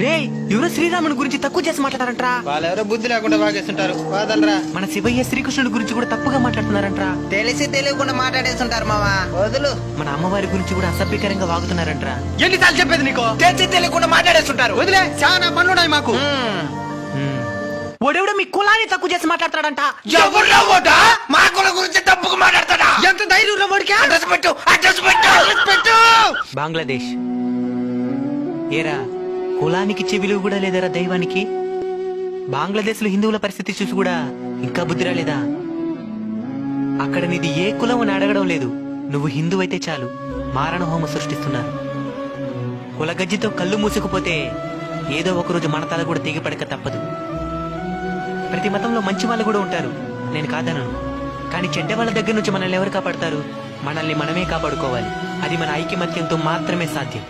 రే ఎవరో శ్రీరాముని గురించి తక్కువ చేసి మాట్లాడారంట్రా. వాళ్ళెవరో బుద్ధి లేకుండా వాగేస్తుంటారు. వాదలరా. మన శివయ్య శ్రీకృష్ణుడి గురించి కూడా తప్పుగా మాట్లాడుతున్నారంట్రా. తెలిసి తెలియకుండా మాట్లాడేస్తుంటారు మావా. వదులు. మన అమ్మవారి గురించి కూడా అసభ్యకరంగా వాగుతున్నారంట్రా. ఎన్నిసార్లు చెప్పేది నీకు? తెలిసి తెలియకుండా మాట్లాడేస్తుంటారు. వదిలే, చాలా పనులున్నాయి మాకు. ఓడెవడో మీ కులాన్ని తక్కువ చేసి మాట్లాడతాడంట. ఎవరు మా కుల గురించి తప్పుగా మాట్లాడతాడా? ఎంత ధైర్యం వాడికి? అడ్రస్ పెట్టు, అడ్రస్ పెట్టు, అడ్రస్ పెట్టు. బంగ్లాదేశ్. ఏరా కులానికి విలువ కూడా లేదరా దైవానికి. బంగ్లాదేశ్ లో హిందువుల పరిస్థితి చూసి కూడా ఇంకా బుద్ధి రాలేదా? అక్కడ నీది ఏ కులం అని అడగడం లేదు. నువ్వు హిందూ అయితే చాలు మారణ హోమ సృష్టిస్తున్నారు. కుల గజ్జితో కళ్ళు మూసుకుపోతే ఏదో ఒక రోజు మన తల కూడా తెగిపడక తప్పదు. ప్రతి మతంలో మంచి వాళ్ళు కూడా ఉంటారు, నేను కాదనను. కానీ చెడ్డ వాళ్ళ దగ్గర నుంచి మనల్ని ఎవరు కాపాడతారు? మనల్ని మనమే కాపాడుకోవాలి. అది మన ఐకమత్యంతో మాత్రమే సాధ్యం.